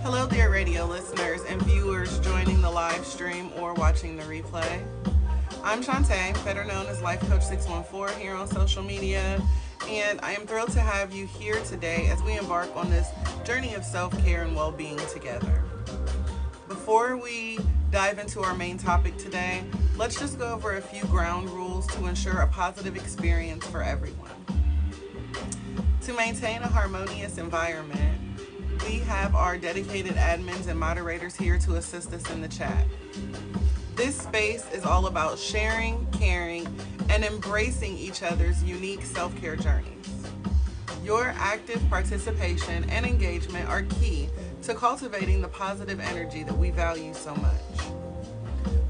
Hello dear radio listeners and viewers joining the live stream or watching the replay. I'm Shantae, better known as Life Coach 614 here on social media, and I am thrilled to have you here today as we embark on this journey of self-care and well-being together. Before we dive into our main topic today, let's just go over a few ground rules to ensure a positive experience for everyone. To maintain a harmonious environment, we have our dedicated admins and moderators here to assist us in the chat. This space is all about sharing, caring, and embracing each other's unique self-care journeys. Your active participation and engagement are key to cultivating the positive energy that we value so much.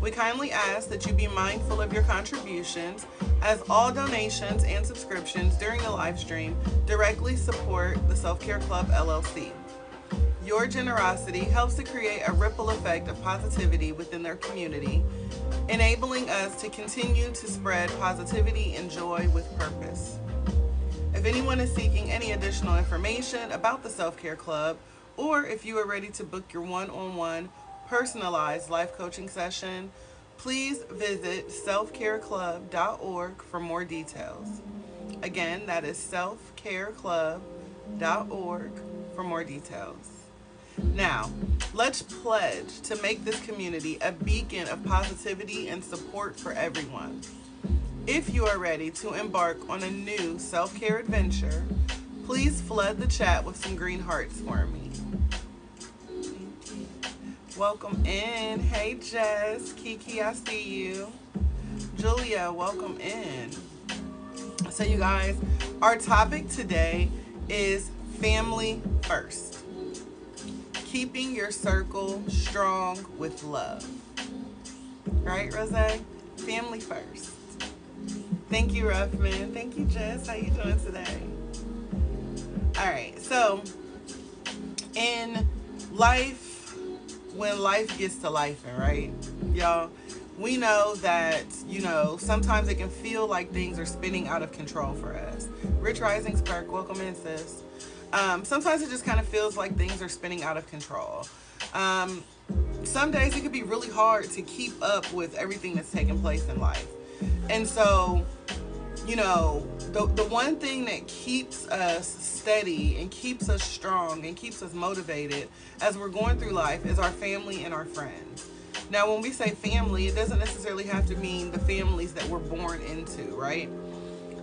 We kindly ask that you be mindful of your contributions, as all donations and subscriptions during the live stream directly support the Self-Care Club LLC. Your generosity helps to create a ripple effect of positivity within their community, enabling us to continue to spread positivity and joy with purpose. If anyone is seeking any additional information about the Self-Care Club, or if you are ready to book your one-on-one personalized life coaching session, please visit selfcareclub.org for more details. Again, that is selfcareclub.org for more details. Now, let's pledge to make this community a beacon of positivity and support for everyone. If you are ready to embark on a new self-care adventure, please flood the chat with some green hearts for me. Welcome in. Hey Jess, Kiki, I see you. Julia, welcome in. So you guys, our topic today is family first. Keeping your circle strong with love. Right, Rose? Family first. Thank you, Ruffman. Thank you, Jess. How you doing today? All right, so in life, when life gets to lifing, right, y'all, we know that, sometimes it can feel like things are spinning out of control for us. Rich Risings Perk, welcome in, sis. Sometimes it just kind of feels like things are spinning out of control. Some days it could be really hard to keep up with everything that's taking place in life. And so, the one thing that keeps us steady and keeps us strong and keeps us motivated as we're going through life is our family and our friends. Now, when we say family, it doesn't necessarily have to mean the families that we're born into, right?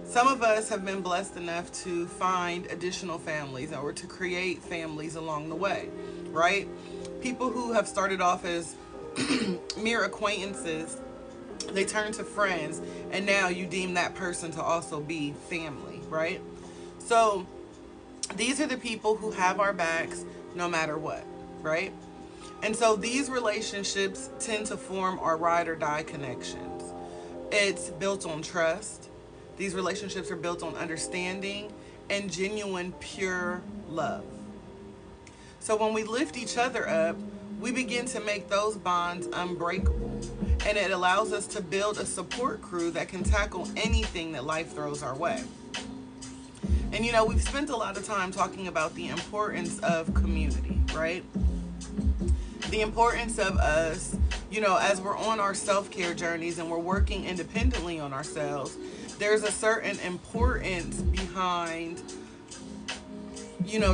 Some of us have been blessed enough to find additional families or to create families along the way, right? People who have started off as mere acquaintances, they turn to friends, and now you deem that person to also be family, right? So these are the people who have our backs no matter what, right? And so these relationships tend to form our ride or die connections. It's built on trust. These relationships are built on understanding and genuine, pure love. So when we lift each other up, we begin to make those bonds unbreakable. And it allows us to build a support crew that can tackle anything that life throws our way. And we've spent a lot of time talking about the importance of community, right? The importance of us, as we're on our self-care journeys and we're working independently on ourselves, there's a certain importance behind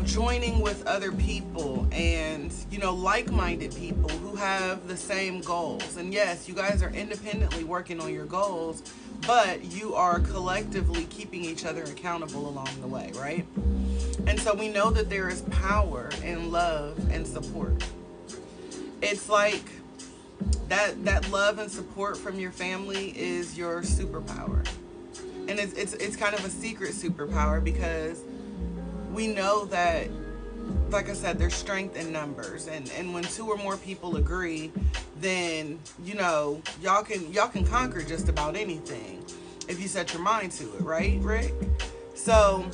joining with other people and, like-minded people who have the same goals. And yes, you guys are independently working on your goals, but you are collectively keeping each other accountable along the way, right? And so we know that there is power in love and support. It's like that love and support from your family is your superpower. And it's kind of a secret superpower because we know that, like I said, there's strength in numbers, and when two or more people agree, then y'all can conquer just about anything if you set your mind to it, right, Rick? So,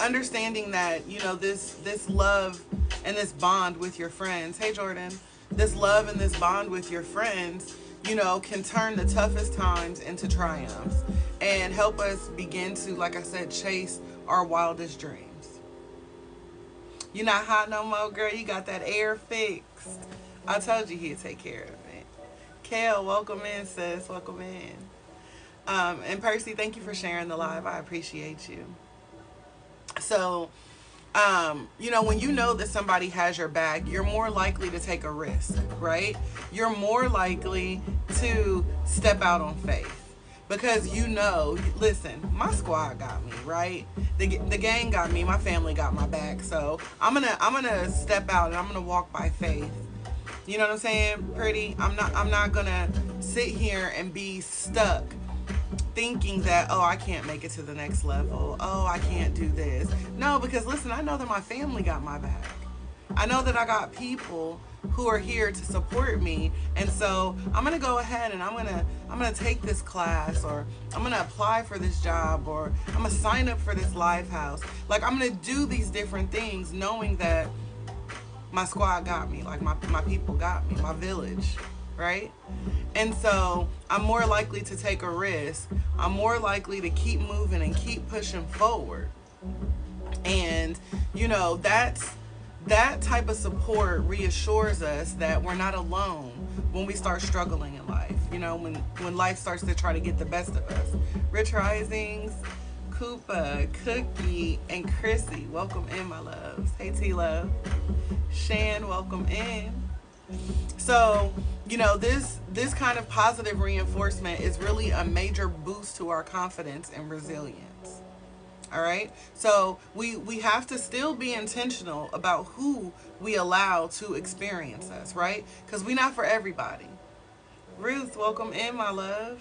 understanding that this love and this bond with your friends. Hey, Jordan, this love and this bond with your friends, can turn the toughest times into triumphs and help us begin to, like I said, chase our wildest dreams. You not hot no more, girl. You got that air fixed. I told you he'd take care of it. Kale, welcome in, sis. Welcome in. And Percy, thank you for sharing the live. I appreciate you. So, when you know that somebody has your back, you're more likely to take a risk, right? You're more likely to step out on faith. Because listen, my squad got me, right? The gang got me, my family got my back. So I'm gonna step out and I'm gonna walk by faith. You know what I'm saying? Pretty. I'm not gonna sit here and be stuck thinking that, oh, I can't make it to the next level. Oh, I can't do this. No, because listen, I know that my family got my back. I know that I got people who are here to support me, and so I'm gonna go ahead and I'm gonna take this class, or I'm gonna apply for this job, or I'm gonna sign up for this live house. Like, I'm gonna do these different things knowing that my squad got me, like my people got me, my village, right? And so I'm more likely to take a risk. I'm more likely to keep moving and keep pushing forward. And that type of support reassures us that we're not alone when we start struggling in life. When life starts to try to get the best of us. Rich Risings, Koopa, Cookie, and Chrissy, welcome in, my loves. Hey, T-Love. Shan, welcome in. So, this kind of positive reinforcement is really a major boost to our confidence and resilience. All right. So we have to still be intentional about who we allow to experience us, right? Because we're not for everybody. Ruth, welcome in, my love.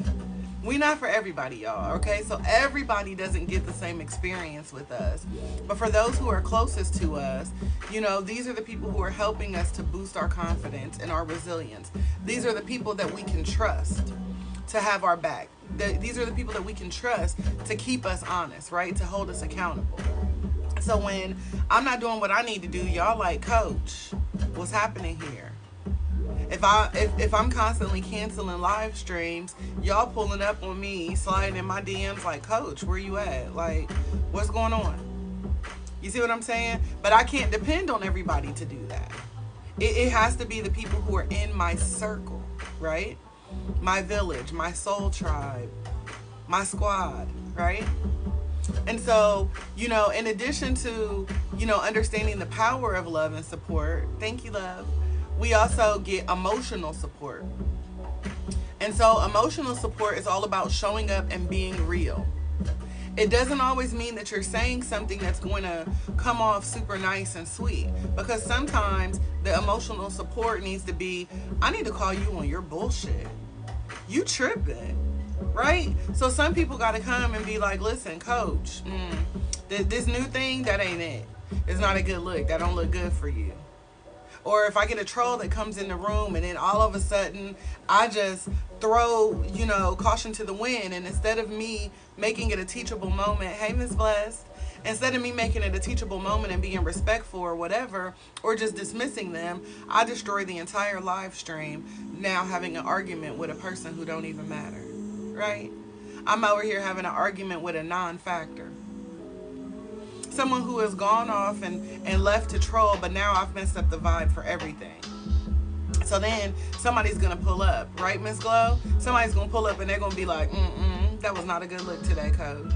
We're not for everybody, y'all. Okay. So everybody doesn't get the same experience with us. But for those who are closest to us, these are the people who are helping us to boost our confidence and our resilience. These are the people that we can trust to have our back. These are the people that we can trust to keep us honest, right? To hold us accountable. So when I'm not doing what I need to do, y'all like, Coach, what's happening here? If I'm constantly canceling live streams, y'all pulling up on me, sliding in my DMs like, Coach, where you at? Like, what's going on? You see what I'm saying? But I can't depend on everybody to do that. It has to be the people who are in my circle, right? My village, my soul tribe, my squad, right? And so, in addition to, understanding the power of love and support, thank you, love, we also get emotional support. And so emotional support is all about showing up and being real. It doesn't always mean that you're saying something that's going to come off super nice and sweet, because sometimes the emotional support needs to be, I need to call you on your bullshit. You tripping, right? So some people got to come and be like, listen, Coach, this new thing, that ain't it. It's not a good look. That don't look good for you. Or if I get a troll that comes in the room and then all of a sudden I just throw, caution to the wind, and instead of me making it a teachable moment, hey, Miss Blessed, instead of me making it a teachable moment and being respectful or whatever, or just dismissing them, I destroy the entire live stream, now having an argument with a person who don't even matter, right? I'm over here having an argument with a non-factor. Someone who has gone off and left to troll, but now I've messed up the vibe for everything. So then somebody's going to pull up, right, Miss Glow? Somebody's going to pull up and they're going to be like, that was not a good look today, Coach.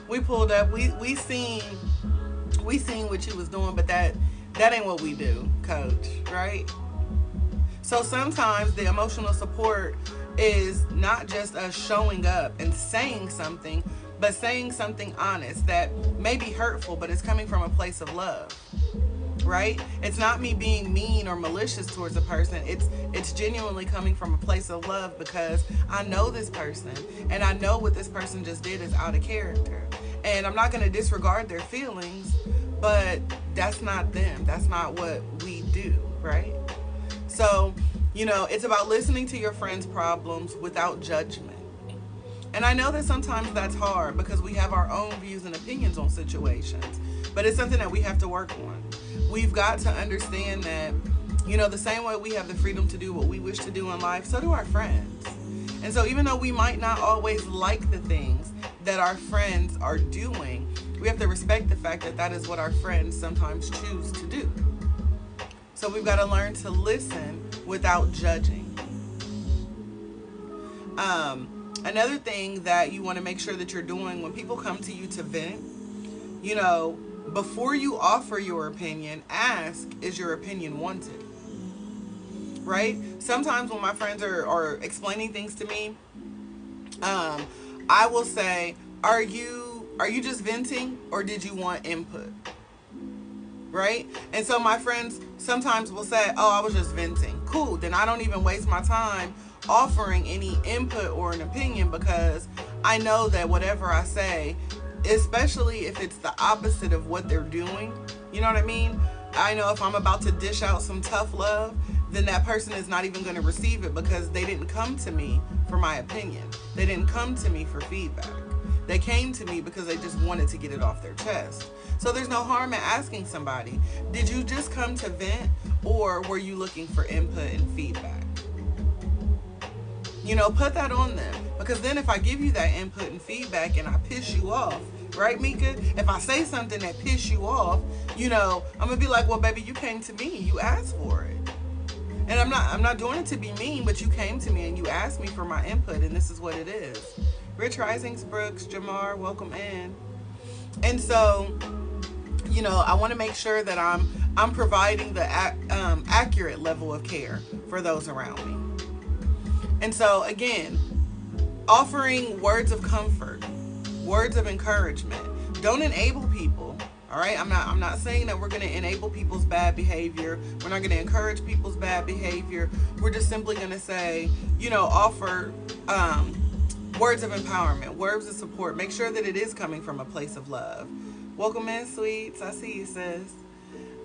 We pulled up, we seen what you was doing, but that ain't what we do, Coach, right? So sometimes the emotional support is not just us showing up and saying something, but saying something honest that may be hurtful, but it's coming from a place of love, right? It's not me being mean or malicious towards a person. It's genuinely coming from a place of love, because I know this person and I know what this person just did is out of character. And I'm not going to disregard their feelings, but that's not them. That's not what we do, right? So, it's about listening to your friends' problems without judgment. And I know that sometimes that's hard because we have our own views and opinions on situations, but it's something that we have to work on. We've got to understand that, the same way we have the freedom to do what we wish to do in life, so do our friends. And so even though we might not always like the things that our friends are doing, We have to respect the fact that that is what our friends sometimes choose to do. So we've got to learn to listen without judging. Another thing that you want to make sure that you're doing when people come to you to vent, before you offer your opinion, ask, is your opinion wanted? Right? Sometimes when my friends are explaining things to me, I will say, are you just venting, or did you want input? Right? And so my friends sometimes will say, oh, I was just venting. Cool. Then I don't even waste my time offering any input or an opinion, because I know that whatever I say, especially if it's the opposite of what they're doing, you know what I mean? I know if I'm about to dish out some tough love, then that person is not even going to receive it, because they didn't come to me for my opinion. They didn't come to me for feedback. They came to me because they just wanted to get it off their chest. So there's no harm in asking somebody, did you just come to vent, or were you looking for input and feedback? Put that on them, because then if I give you that input and feedback and I piss you off, right, Mika? If I say something that piss you off, I'm gonna be like, well, baby, you came to me, you asked for it. And I'm not doing it to be mean, but you came to me and you asked me for my input, and this is what it is. Rich Risings, Brooks, Jamar, welcome in. And so, I want to make sure that I'm providing the accurate level of care for those around me. And so, again, offering words of comfort, words of encouragement. Don't enable people. All right, I'm not saying that we're going to enable people's bad behavior. We're not going to encourage people's bad behavior. We're just simply going to say, offer words of empowerment, words of support. Make sure that it is coming from a place of love. Welcome in, sweets. I see you, sis.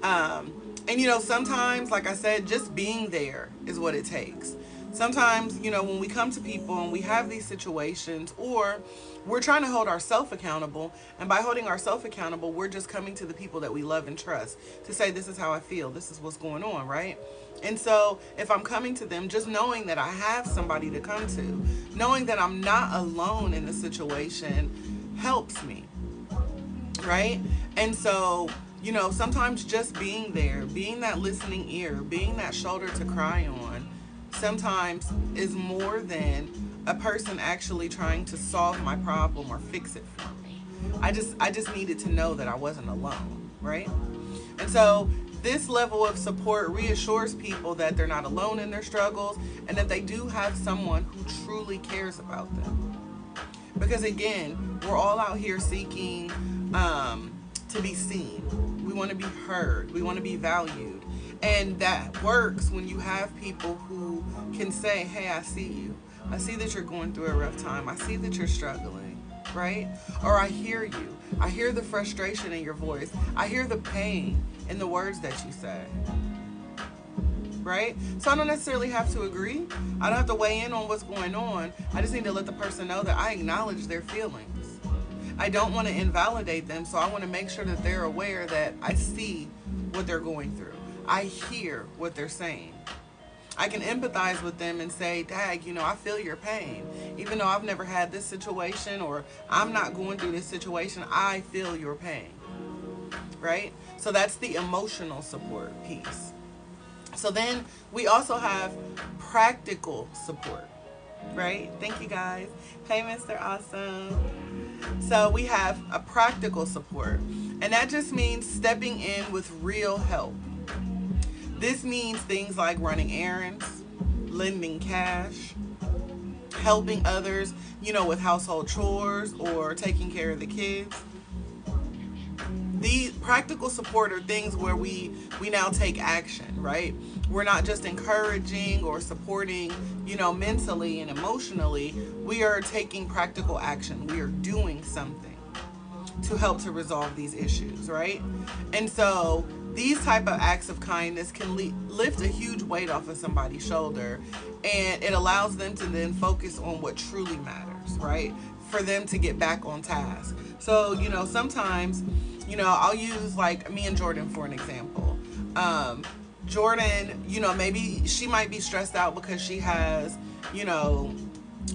And sometimes, like I said, just being there is what it takes. Sometimes, when we come to people and we have these situations, or we're trying to hold ourselves accountable, and by holding ourselves accountable, we're just coming to the people that we love and trust to say, this is how I feel, this is what's going on, right? And so if I'm coming to them, just knowing that I have somebody to come to, knowing that I'm not alone in the situation helps me, right? And so, sometimes just being there, being that listening ear, being that shoulder to cry on, sometimes is more than a person actually trying to solve my problem or fix it for me. I just needed to know that I wasn't alone, right? And so this level of support reassures people that they're not alone in their struggles, and that they do have someone who truly cares about them. Because again, we're all out here seeking to be seen. We want to be heard. We want to be valued. And that works when you have people who can say, hey, I see you. I see that you're going through a rough time. I see that you're struggling, right? Or I hear you. I hear the frustration in your voice. I hear the pain in the words that you say, right? So I don't necessarily have to agree. I don't have to weigh in on what's going on. I just need to let the person know that I acknowledge their feelings. I don't want to invalidate them, so I want to make sure that they're aware that I see what they're going through. I hear what they're saying. I can empathize with them and say, dag, I feel your pain. Even though I've never had this situation, or I'm not going through this situation, I feel your pain, right? So that's the emotional support piece. So then we also have practical support, right? Thank you, guys. Hey, Mr. Awesome. So we have a practical support, and that just means stepping in with real help. This means things like running errands, lending cash, helping others, with household chores or taking care of the kids. These practical support are things where we now take action, right? We're not just encouraging or supporting, mentally and emotionally. We are taking practical action. We are doing something to help to resolve these issues, right? And so these type of acts of kindness can lift a huge weight off of somebody's shoulder, and it allows them to then focus on what truly matters, right? For them to get back on task. So, sometimes, I'll use like me and Jordan for an example. Jordan, maybe she might be stressed out because she has,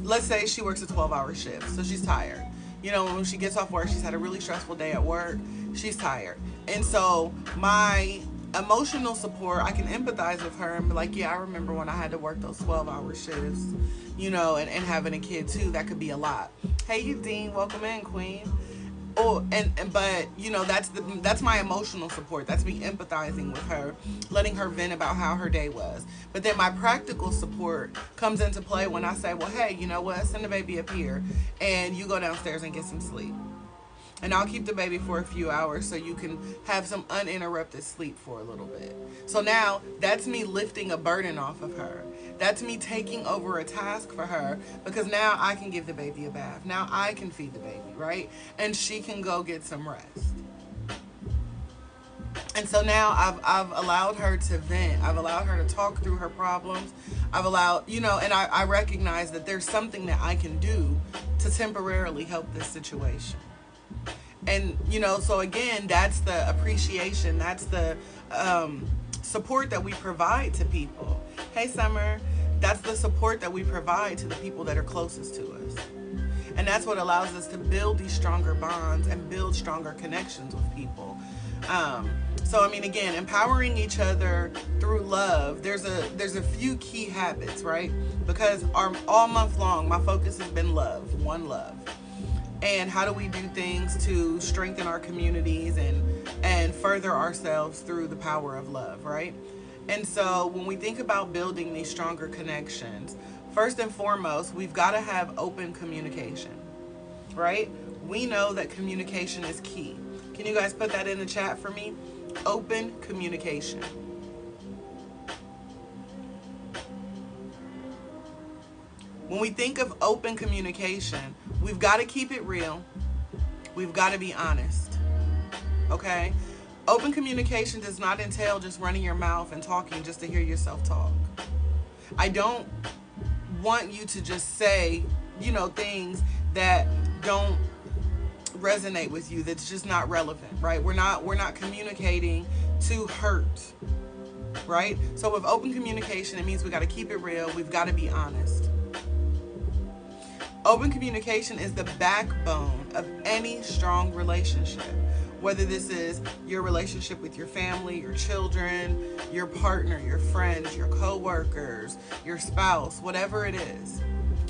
let's say she works a 12-hour shift, so she's tired. You know, when she gets off work, she's had a really stressful day at work. She's tired. And so my emotional support, I can empathize with her and be like, yeah, I remember when I had to work those 12-hour shifts, you know, and having a kid too, that could be a lot. Hey, Dean, welcome in, Queen. Oh, but you know, that's my emotional support. That's me empathizing with her, letting her vent about how her day was. But then my practical support comes into play when I say, well, hey, you know what? Send the baby up here, and you go downstairs and get some sleep. And I'll keep the baby for a few hours so you can have some uninterrupted sleep for a little bit. So now that's me lifting a burden off of her. That's me taking over a task for her, because now I can give the baby a bath. Now I can feed the baby, right? And she can go get some rest. And so now I've allowed her to vent. I've allowed her to talk through her problems. I've allowed, you know, and I recognize that there's something that I can do to temporarily help this situation. And, you know, so again, that's the appreciation. That's the support that we provide to people. Hey, Summer. That's the support that we provide to the people that are closest to us. And that's what allows us to build these stronger bonds and build stronger connections with people. So, I mean, again, empowering each other through love. There's a few key habits, right? Because all month long, my focus has been love, one love. And how do we do things to strengthen our communities and further ourselves through the power of love, right? And so when we think about building these stronger connections, first and foremost, we've got to have open communication, right? We know that communication is key. Can you guys put that in the chat for me? Open communication. When we think of open communication, we've got to keep it real. We've got to be honest. Okay? Open communication does not entail just running your mouth and talking just to hear yourself talk. I don't want you to just say, you know, things that don't resonate with you, that's just not relevant, right? We're not communicating to hurt, right? So with open communication, it means we got to keep it real. We've got to be honest. Open communication is the backbone of any strong relationship. Whether this is your relationship with your family, your children, your partner, your friends, your co-workers, your spouse, whatever it is,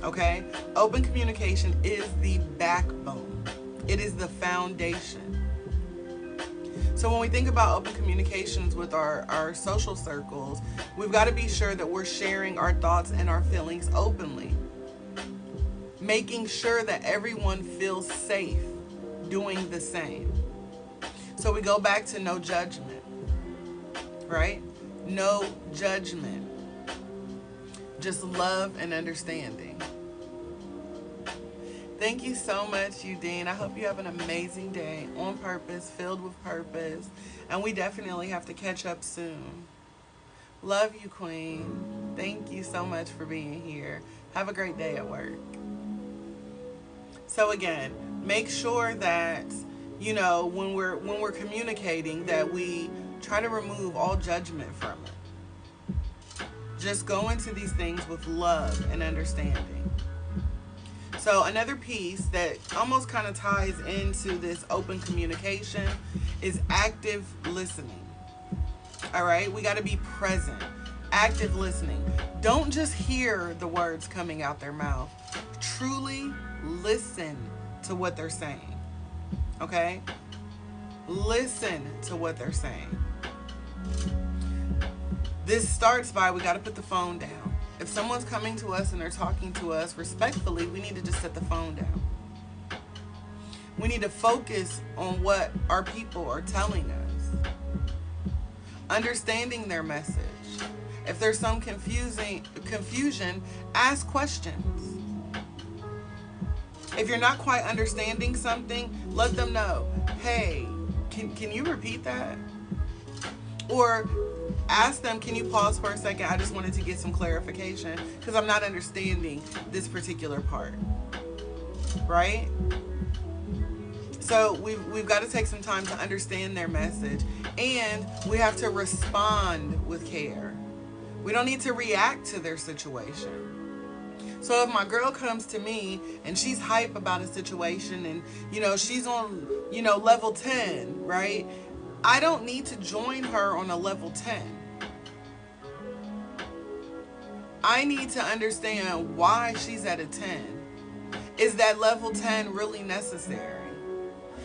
okay? Open communication is the backbone. It is the foundation. So when we think about open communications with our social circles, we've got to be sure that we're sharing our thoughts and our feelings openly. Making sure that everyone feels safe doing the same. So we go back to no judgment, right? No judgment. Just love and understanding. Thank you so much, Dean. I hope you have an amazing day on purpose, filled with purpose. And we definitely have to catch up soon. Love you, Queen. Thank you so much for being here. Have a great day at work. So again, make sure that, you know, when we're communicating, that we try to remove all judgment from it. Just go into these things with love and understanding. So another piece that almost kind of ties into this open communication is active listening. All right, we got to be present. Active listening. Don't just hear the words coming out their mouth. Truly listen to what they're saying. Okay? Listen to what they're saying. This starts by, we got to put the phone down. If someone's coming to us and they're talking to us respectfully, we need to just set the phone down. We need to focus on what our people are telling us. Understanding their message. If there's some confusion, ask questions. If you're not quite understanding something, let them know, hey, can you repeat that? Or ask them, can you pause for a second? I just wanted to get some clarification because I'm not understanding this particular part. Right? So we've got to take some time to understand their message, and we have to respond with care. We don't need to react to their situation. So if my girl comes to me and she's hype about a situation and, she's on, level 10, right? I don't need to join her on a level 10. I need to understand why she's at a 10. Is that level 10 really necessary?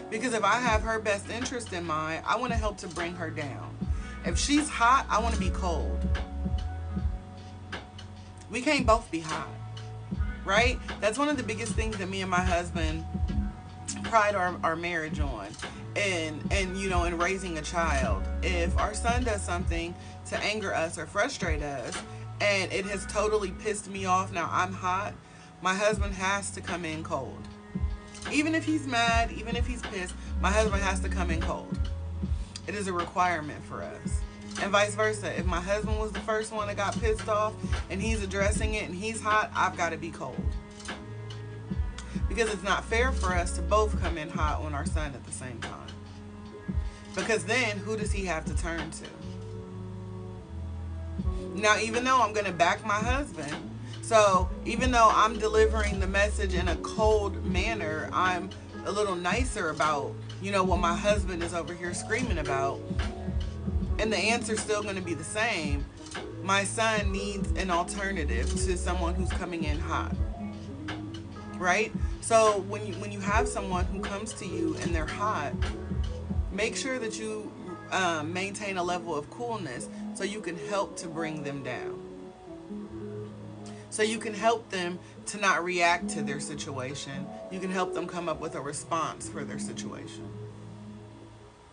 Because if I have her best interest in mind, I want to help to bring her down. If she's hot, I want to be cold. We can't both be hot, right? That's one of the biggest things that me and my husband pride our marriage on. And in raising a child. If our son does something to anger us or frustrate us, and it has totally pissed me off, now I'm hot, my husband has to come in cold. Even if he's mad, even if he's pissed, my husband has to come in cold. It is a requirement for us. And vice versa. If my husband was the first one that got pissed off and he's addressing it and he's hot, I've got to be cold. Because it's not fair for us to both come in hot on our son at the same time. Because then, who does he have to turn to? Now, even though I'm going to back my husband, so even though I'm delivering the message in a cold manner, I'm a little nicer about, what my husband is over here screaming about, and the answer's still going to be the same. My son needs an alternative to someone who's coming in hot. Right? So when you have someone who comes to you and they're hot, make sure that you maintain a level of coolness so you can help to bring them down. So you can help them to not react to their situation. You can help them come up with a response for their situation.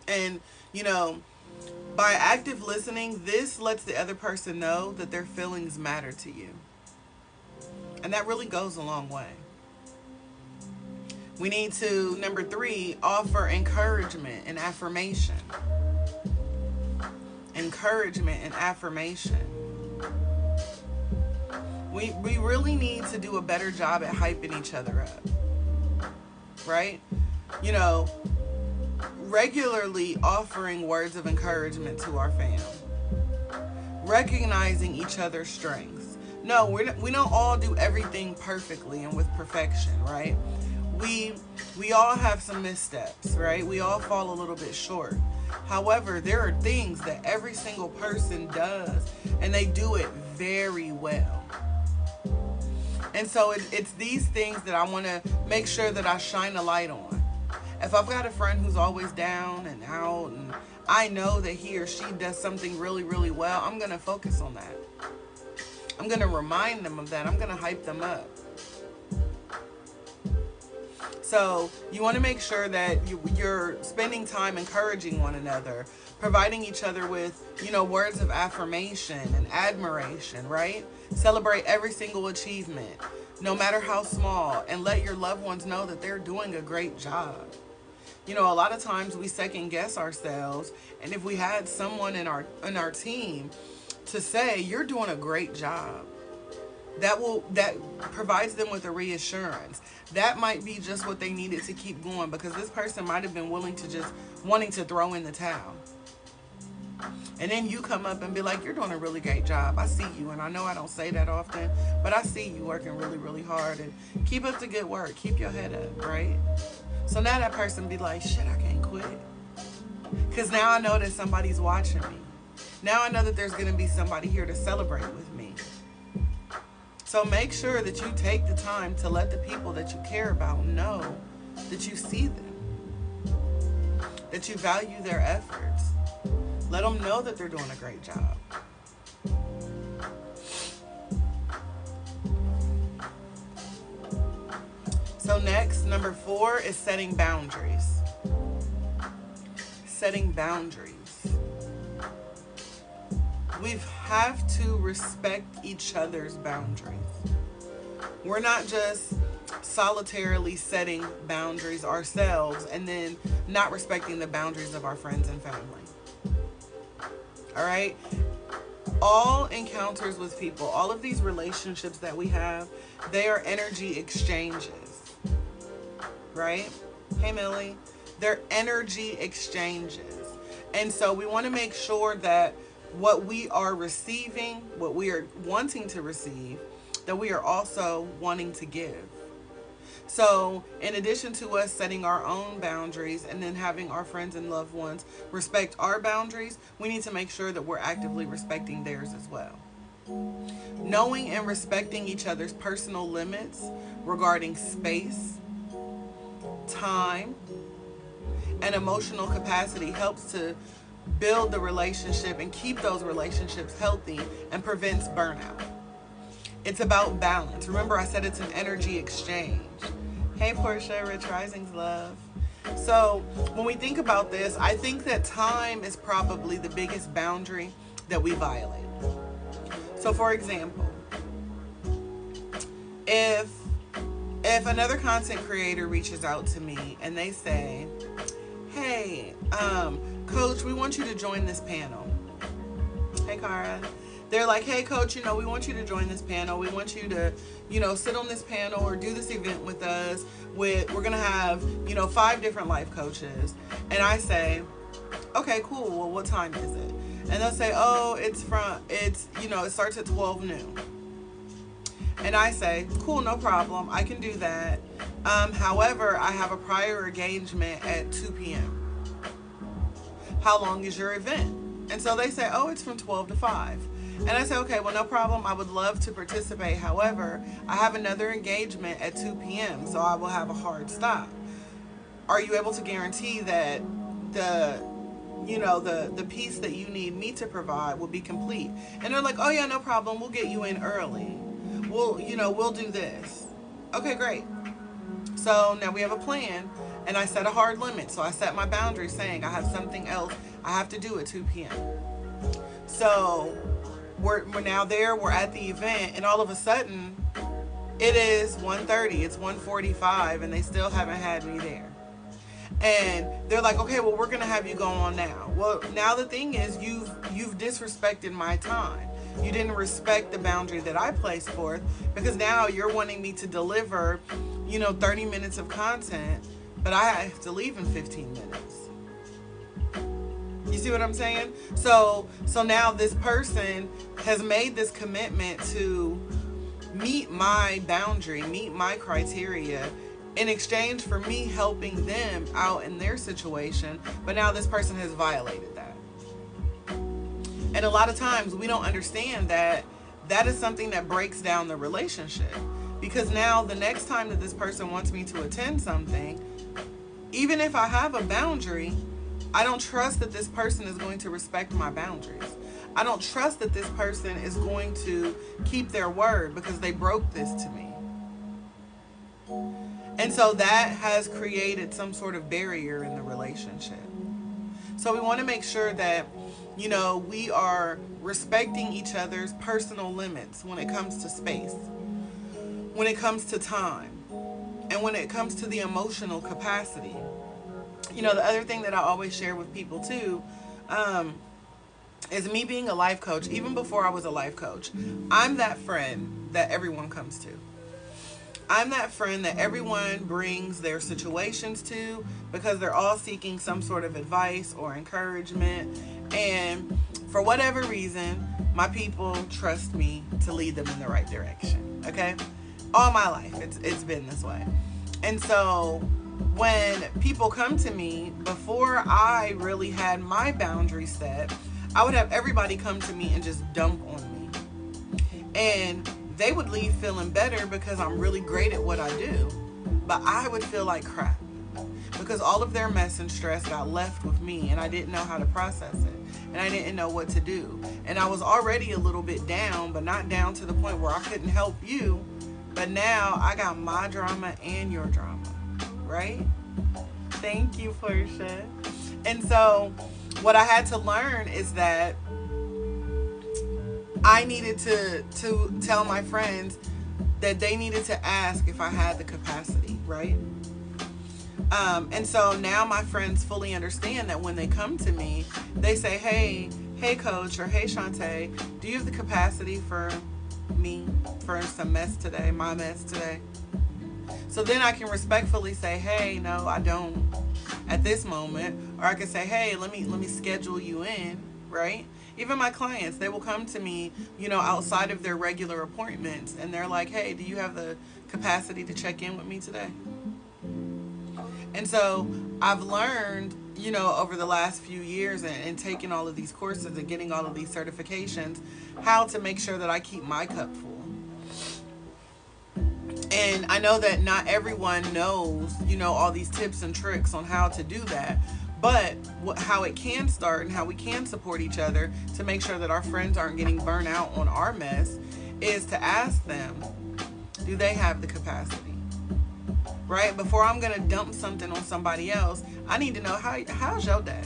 And, by active listening, this lets the other person know that their feelings matter to you. And that really goes a long way. We need to, number 3, offer encouragement and affirmation. Encouragement and affirmation. We really need to do a better job at hyping each other up. Right? Regularly offering words of encouragement to our fam. Recognizing each other's strengths. No, we don't all do everything perfectly and with perfection, right? We all have some missteps, right? We all fall a little bit short. However, there are things that every single person does, and they do it very well. And so it's these things that I want to make sure that I shine a light on. If I've got a friend who's always down and out, and I know that he or she does something really, really well, I'm going to focus on that. I'm going to remind them of that. I'm going to hype them up. So you want to make sure that you're spending time encouraging one another, providing each other with, words of affirmation and admiration, right? Celebrate every single achievement, no matter how small, and let your loved ones know that they're doing a great job. A lot of times we second guess ourselves, and if we had someone in our team to say, you're doing a great job, that provides them with a reassurance. That might be just what they needed to keep going, because this person might have been wanting to throw in the towel. And then you come up and be like, you're doing a really great job. I see you. And I know I don't say that often, but I see you working really, really hard. And keep up the good work. Keep your head up, right? So now that person be like, shit, I can't quit. Because now I know that somebody's watching me. Now I know that there's going to be somebody here to celebrate with me. So make sure that you take the time to let the people that you care about know that you see them, that you value their efforts. Let them know that they're doing a great job. So next, number 4 is setting boundaries. Setting boundaries. We have to respect each other's boundaries. We're not just solitarily setting boundaries ourselves and then not respecting the boundaries of our friends and family. All right? All encounters with people, all of these relationships that we have, they are energy exchanges. Right? Hey, Millie. They're energy exchanges. And so we want to make sure that what we are receiving, what we are wanting to receive, that we are also wanting to give. So, in addition to us setting our own boundaries and then having our friends and loved ones respect our boundaries, we need to make sure that we're actively respecting theirs as well. Knowing and respecting each other's personal limits regarding space, time, and emotional capacity helps to build the relationship and keep those relationships healthy and prevents burnout. It's about balance. Remember, I said it's an energy exchange. Hey, Portia, Rich Risings love. So when we think about this, I think that time is probably the biggest boundary that we violate. So for example, if another content creator reaches out to me and they say, hey, Coach, we want you to join this panel. Hey, Cara. They're like, hey, Coach, we want you to join this panel. We want you to, sit on this panel or do this event with us. We're going to have, 5 different life coaches. And I say, okay, cool. Well, what time is it? And they'll say, oh, it starts at 12 noon. And I say, cool, no problem. I can do that. However, I have a prior engagement at 2 p.m. How long is your event? And so they say, oh, it's from 12 to 5. And I say, okay, well, no problem. I would love to participate. However, I have another engagement at 2 p.m., so I will have a hard stop. Are you able to guarantee that the piece that you need me to provide will be complete? And they're like, oh, yeah, no problem. We'll get you in early. We'll do this. Okay, great. So now we have a plan, and I set a hard limit. So I set my boundary saying I have something else I have to do at 2 p.m. So we're now there, we're at the event, and all of a sudden it is 1:30, it's 1:45, and they still haven't had me there. And they're like, okay, well, we're gonna have you go on now. Well, now the thing is, you've disrespected my time. You didn't respect the boundary that I placed forth, because now you're wanting me to deliver 30 minutes of content, but I have to leave in 15 minutes. You see what I'm saying? So now this person has made this commitment to meet my boundary, meet my criteria, in exchange for me helping them out in their situation. But now this person has violated that. And a lot of times we don't understand that that is something that breaks down the relationship. Because now the next time that this person wants me to attend something, even if I have a boundary, I don't trust that this person is going to respect my boundaries. I don't trust that this person is going to keep their word because they broke this to me. And so that has created some sort of barrier in the relationship. So we want to make sure that, we are respecting each other's personal limits when it comes to space, when it comes to time, and when it comes to the emotional capacity. The other thing that I always share with people too, is me being a life coach. Even before I was a life coach, I'm that friend that everyone comes to. I'm that friend that everyone brings their situations to because they're all seeking some sort of advice or encouragement. And for whatever reason, my people trust me to lead them in the right direction. Okay? All my life, it's been this way. And so when people come to me, before I really had my boundaries set, I would have everybody come to me and just dump on me. And they would leave feeling better because I'm really great at what I do. But I would feel like crap because all of their mess and stress got left with me, and I didn't know how to process it, and I didn't know what to do. And I was already a little bit down, but not down to the point where I couldn't help you. But now I got my drama and your drama, right? Thank you, Portia. And so what I had to learn is that I needed to tell my friends that they needed to ask if I had the capacity, right? And so now my friends fully understand that when they come to me, they say, hey coach, or hey Shantae, do you have the capacity for me for some mess today, my mess today? So then I can respectfully say, hey, no, I don't at this moment. Or I can say, hey, let me schedule you in right? Even my clients, they will come to me, outside of their regular appointments, and they're like, hey, do you have the capacity to check in with me today? And so I've learned, over the last few years and taking all of these courses and getting all of these certifications, how to make sure that I keep my cup full. And I know that not everyone knows, all these tips and tricks on how to do that. But how it can start and how we can support each other to make sure that our friends aren't getting burnt out on our mess is to ask them, do they have the capacity? Right? Before I'm going to dump something on somebody else, I need to know, how's your day?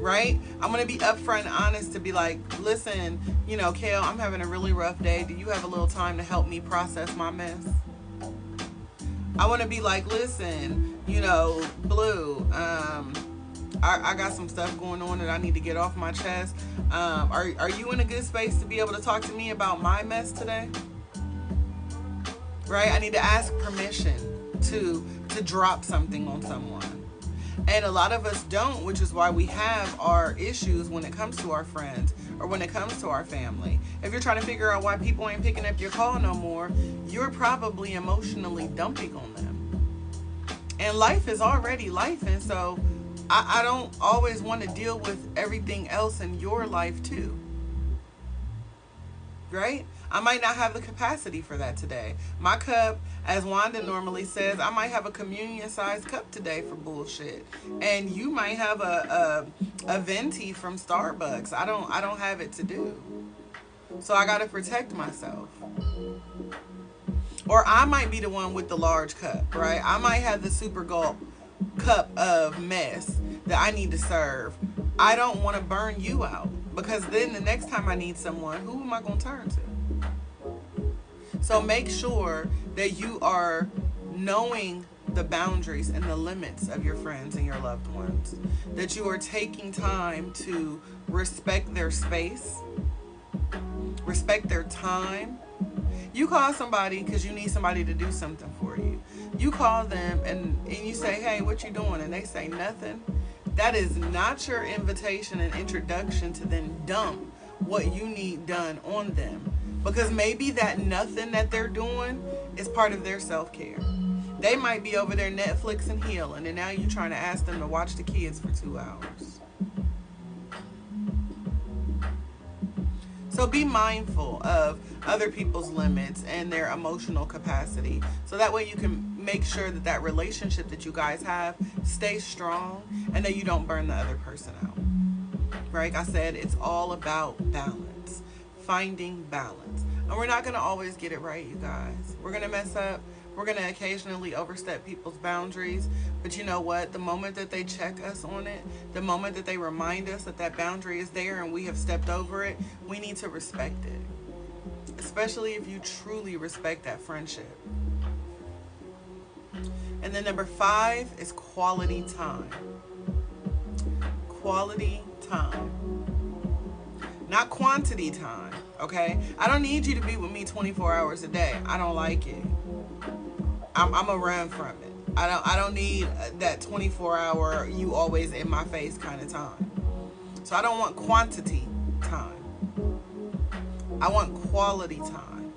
Right? I'm going to be upfront and honest to be like, listen, Kale, I'm having a really rough day. Do you have a little time to help me process my mess? I want to be like, listen, Blue, I got some stuff going on that I need to get off my chest. Are you in a good space to be able to talk to me about my mess today? Right? I need to ask permission to drop something on someone. And a lot of us don't, which is why we have our issues when it comes to our friends or when it comes to our family. If you're trying to figure out why people ain't picking up your call no more, you're probably emotionally dumping on them. And life is already life, and so I don't always want to deal with everything else in your life too. Right? I might not have the capacity for that today. My cup, as Wanda normally says, I might have a communion-sized cup today for bullshit. And you might have a venti from Starbucks. I don't have it to do. So I got to protect myself. Or I might be the one with the large cup, right? I might have the super gulp cup of mess that I need to serve. I don't want to burn you out, because then the next time I need someone, who am I going to turn to? So make sure that you are knowing the boundaries and the limits of your friends and your loved ones. That you are taking time to respect their space, respect their time. You call somebody because you need somebody to do something for you. You call them and you say, hey, what you doing? And they say nothing. That is not your invitation and introduction to then dump what you need done on them. Because maybe that nothing that they're doing is part of their self-care. They might be over there Netflix and healing, and now you're trying to ask them to watch the kids for 2 hours. So be mindful of other people's limits and their emotional capacity. So that way you can make sure that that relationship that you guys have stays strong and that you don't burn the other person out. Like I said, it's all about balance. Finding balance. And we're not going to always get it right, you guys. We're going to mess up. We're going to occasionally overstep people's boundaries. But you know what? The moment that they check us on it, the moment that they remind us that that boundary is there and we have stepped over it, we need to respect it. Especially if you truly respect that friendship. And then number 5 is quality time. Quality time. Not quantity time, okay? I don't need you to be with me 24 hours a day. I don't like it. I'm gonna run from it. I don't need that 24-hour you always in my face kind of time. So I don't want quantity time. I want quality time.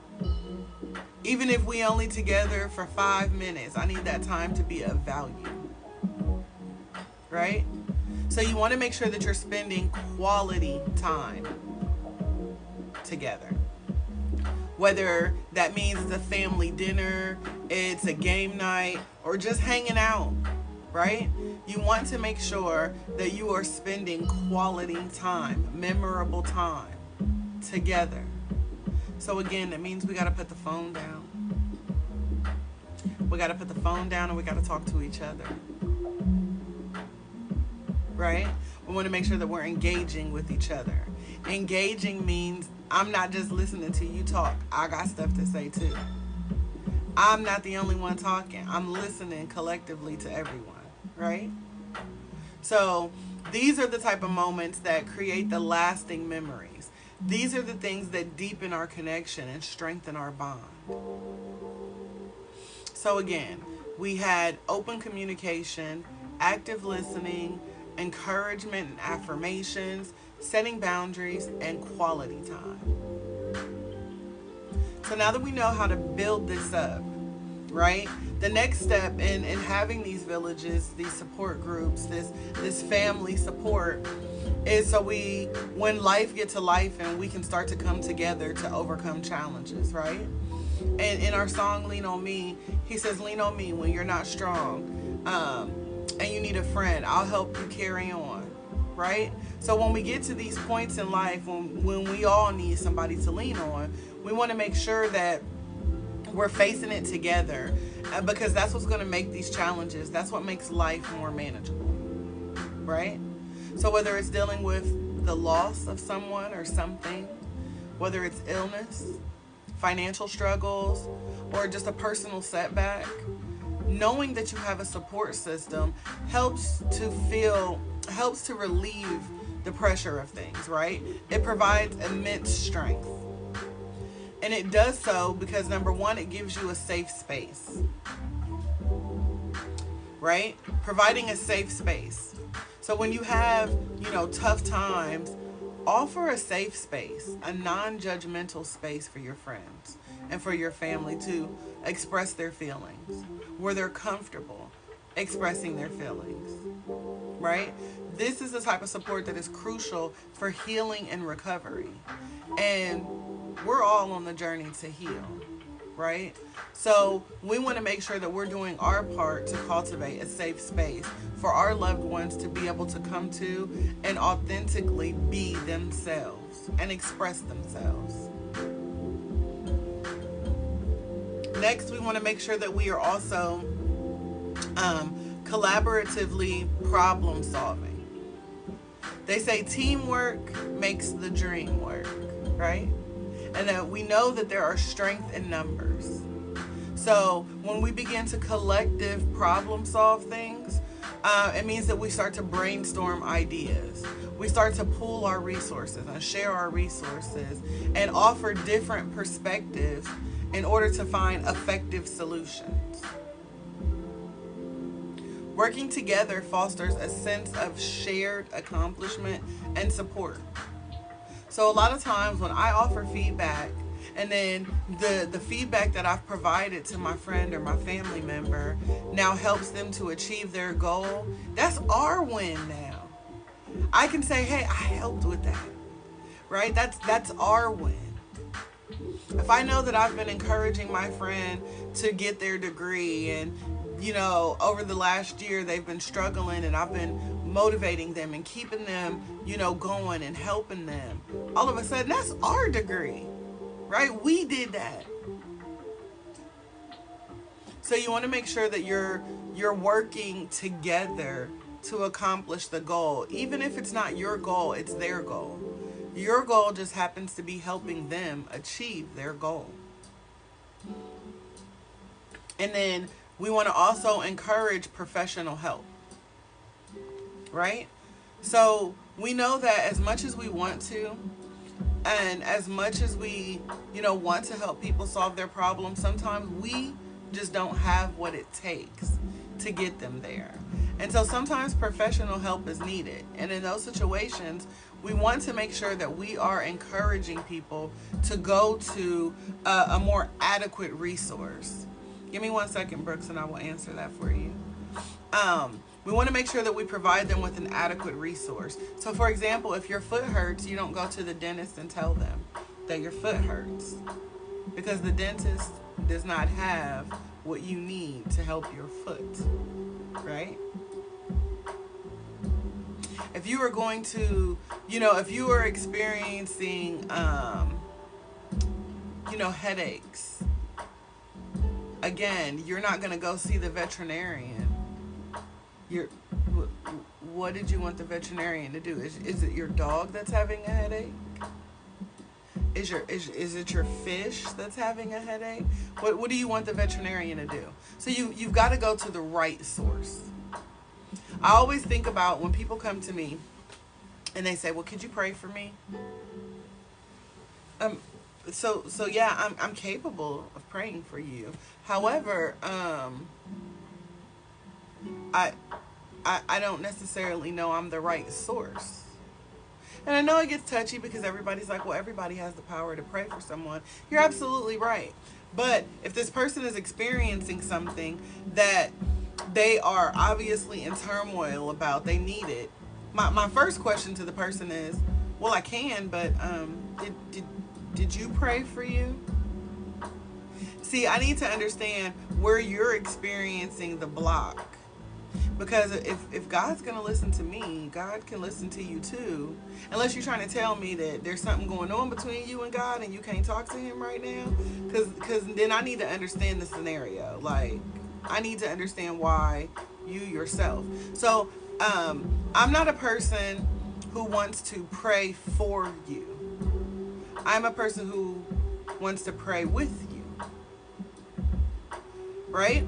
Even if we only together for 5 minutes, I need that time to be of value. Right? So you want to make sure that you're spending quality time together. Whether that means it's a family dinner, it's a game night, or just hanging out, right? You want to make sure that you are spending quality time, memorable time together. So again, that means we got to put the phone down. We got to put the phone down and we got to talk to each other. Right? We want to make sure that we're engaging with each other. Engaging means I'm not just listening to you talk. I got stuff to say too. I'm not the only one talking. I'm listening collectively to everyone, right? So these are the type of moments that create the lasting memories. These are the things that deepen our connection and strengthen our bond. So again, we had open communication, active listening, encouragement and affirmations, setting boundaries, and quality time. So now that we know how to build this up, right? The next step in having these villages, these support groups, this family support is so when life gets to life and we can start to come together to overcome challenges, right? And in our song Lean on Me, he says, lean on me when you're not strong, and you need a friend. I'll help you carry on, right? So when we get to these points in life when we all need somebody to lean on, we want to make sure that we're facing it together, because that's what's going to make these challenges, that's what makes life more manageable, right? So whether it's dealing with the loss of someone or something, whether it's illness, financial struggles, or just a personal setback, knowing that you have a support system helps to relieve the pressure of things, right? It provides immense strength. And it does so because, number one, it gives you a safe space, right? Providing a safe space. So when you have, tough times, offer a safe space, a non-judgmental space for your friends and for your family to express their feelings, where they're comfortable expressing their feelings, right? This is the type of support that is crucial for healing and recovery. And we're all on the journey to heal, right? So we want to make sure that we're doing our part to cultivate a safe space for our loved ones to be able to come to and authentically be themselves and express themselves. Next, we want to make sure that we are also collaboratively problem solving. They say teamwork makes the dream work, right? And that we know that there are strength in numbers. So when we begin to collective problem solve things, it means that we start to brainstorm ideas. We start to pool our resources and share our resources and offer different perspectives in order to find effective solutions. Working together fosters a sense of shared accomplishment and support. So a lot of times when I offer feedback, and then the feedback that I've provided to my friend or my family member now helps them to achieve their goal, that's our win now. I can say, hey, I helped with that, right? That's our win. If I know that I've been encouraging my friend to get their degree, and over the last year they've been struggling, and I've been motivating them and keeping them, going and helping them, all of a sudden that's our degree, right? We did that. So you want to make sure that you're working together to accomplish the goal. Even if it's not your goal, it's their goal. Your goal just happens to be helping them achieve their goal. And then we want to also encourage professional help, right? So we know that as much as we want to, and as much as we, want to help people solve their problems, sometimes we just don't have what it takes to get them there. And so sometimes professional help is needed. And in those situations, we want to make sure that we are encouraging people to go to a more adequate resource. Give me 1 second, Brooks, and I will answer that for you. We want to make sure that we provide them with an adequate resource. So, for example, if your foot hurts, you don't go to the dentist and tell them that your foot hurts, because the dentist does not have what you need to help your foot, right? If you are going to, if you are experiencing, headaches, again, you're not going to go see the veterinarian. What did you want the veterinarian to do? Is it your dog that's having a headache? Is it your fish that's having a headache? What do you want the veterinarian to do? So you've got to go to the right source. I always think about when people come to me and they say, well, could you pray for me? So yeah, I'm capable of praying for you. However, I I don't necessarily know I'm the right source. And I know it gets touchy because everybody's like, well, everybody has the power to pray for someone. You're absolutely right. But if this person is experiencing something that they are obviously in turmoil about, they need it. My first question to the person is, well, I can, but did you pray for you? See, I need to understand where you're experiencing the block. Because if God's going to listen to me, God can listen to you too. Unless you're trying to tell me that there's something going on between you and God and you can't talk to him right now. Because then I need to understand the scenario. Like, I need to understand why you yourself. So, I'm not a person who wants to pray for you. I'm a person who wants to pray with you. Right?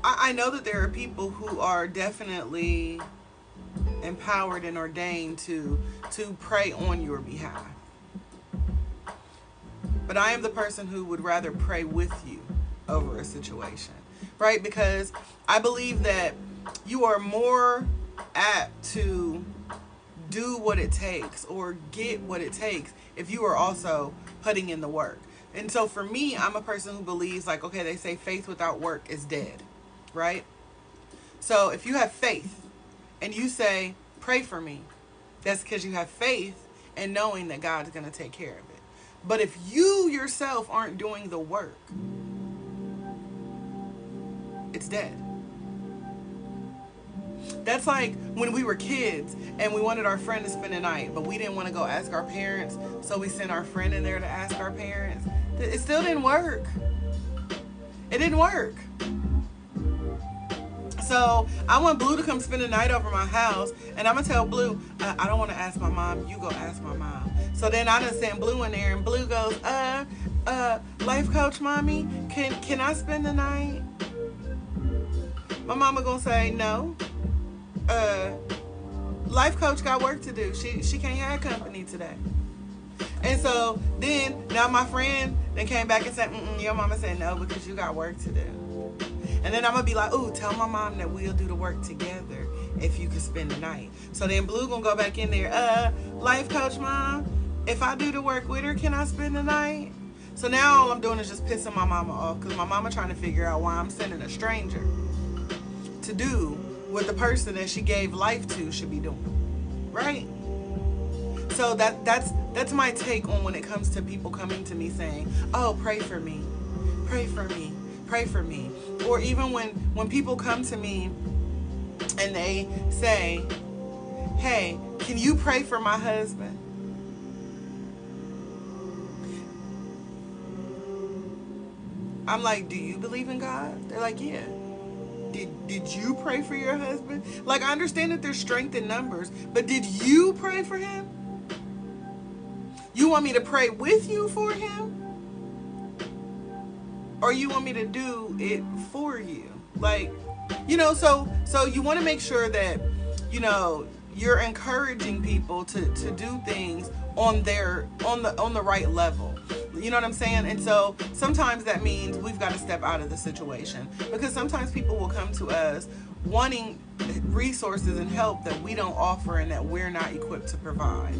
I know that there are people who are definitely empowered and ordained to pray on your behalf. But I am the person who would rather pray with you over a situation, right? Because I believe that you are more apt to do what it takes or get what it takes if you are also putting in the work. And so for me, I'm a person who believes, like, okay, they say faith without work is dead, right? So if you have faith and you say, pray for me, that's because you have faith and knowing that God's going to take care of it. But if you yourself aren't doing the work, it's dead. That's like when we were kids and we wanted our friend to spend the night, but we didn't want to go ask our parents, so we sent our friend in there to ask our parents. It still didn't work. It didn't work. So I want Blue to come spend the night over my house, and I'm going to tell Blue, I don't want to ask my mom. You go ask my mom. So then I done sent Blue in there, and Blue goes, life coach mommy, can I spend the night? My mama going to say, no. Life coach got work to do. She can't have company today. And so then, now my friend then came back and said, your mama said no because you got work to do. And then I'm going to be like, ooh, tell my mom that we'll do the work together if you could spend the night. So then Blue going to go back in there, life coach mom, if I do the work with her, can I spend the night? So now all I'm doing is just pissing my mama off because my mama trying to figure out why I'm sending a stranger to do what the person that she gave life to should be doing, right? So that's my take on when it comes to people coming to me saying, oh, pray for me, pray for me, pray for me. Or even when people come to me and they say, hey, can you pray for my husband? I'm like, do you believe in God? They're like, yeah. Did you pray for your husband? Like, I understand that there's strength in numbers, but did you pray for him? You want me to pray with you for him? Or you want me to do it for you? Like, so you want to make sure that, you're encouraging people to do things on the right level. You know what I'm saying? And so sometimes that means we've got to step out of the situation, because sometimes people will come to us wanting resources and help that we don't offer and that we're not equipped to provide.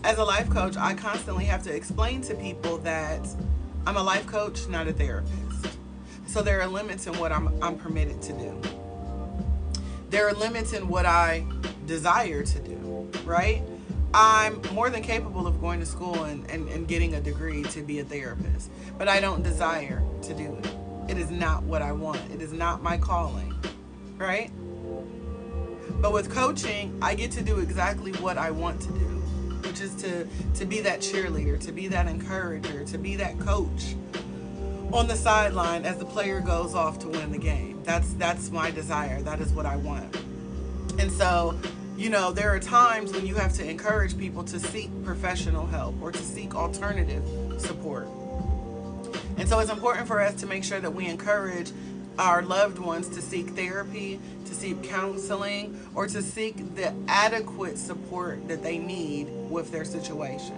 As a life coach, I constantly have to explain to people that I'm a life coach, not a therapist. So there are limits in what I'm permitted to do. There are limits in what I desire to do, right? I'm more than capable of going to school and getting a degree to be a therapist, but I don't desire to do it. It is not what I want. It is not my calling, right? But with coaching, I get to do exactly what I want to do, which is to be that cheerleader, to be that encourager, to be that coach on the sideline as the player goes off to win the game. That's my desire. That is what I want. And so, there are times when you have to encourage people to seek professional help or to seek alternative support. And so it's important for us to make sure that we encourage our loved ones to seek therapy, to seek counseling, or to seek the adequate support that they need with their situation.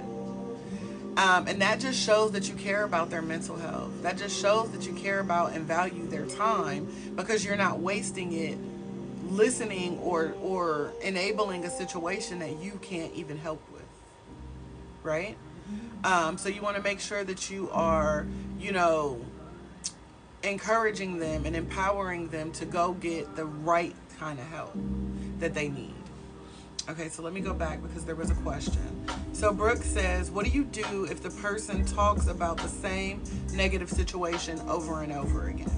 And that just shows that you care about their mental health. That just shows that you care about and value their time, because you're not wasting it listening or enabling a situation that you can't even help with, right? So you want to make sure that you are, encouraging them and empowering them to go get the right kind of help that they need. Okay, so let me go back because there was a question. So Brooke says, what do you do if the person talks about the same negative situation over and over again?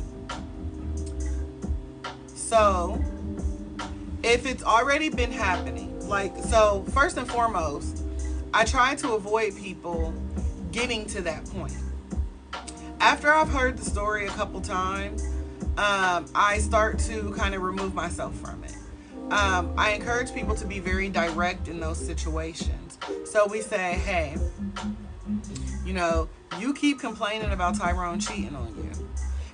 So if it's already been happening, so first and foremost, I try to avoid people getting to that point. After I've heard the story a couple times, I start to kind of remove myself from it. I encourage people to be very direct in those situations. So we say, hey, you keep complaining about Tyrone cheating on you.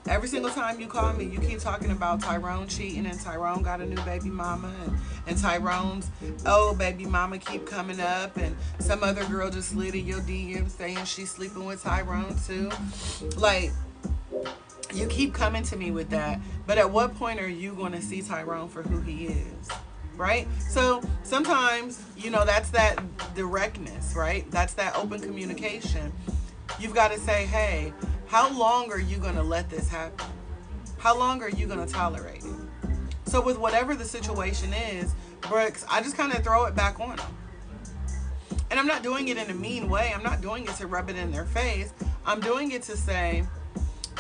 Every single time you call me, you keep talking about Tyrone cheating, and Tyrone got a new baby mama, and Tyrone's old baby mama keep coming up, and some other girl just slid in your DM saying she's sleeping with Tyrone too. You keep coming to me with that, but at what point are you going to see Tyrone for who he is, right? So sometimes, that's that directness, right? That's that open communication. You've got to say, hey, how long are you going to let this happen? How long are you going to tolerate it? So with whatever the situation is, Brooks, I just kind of throw it back on them. And I'm not doing it in a mean way. I'm not doing it to rub it in their face. I'm doing it to say,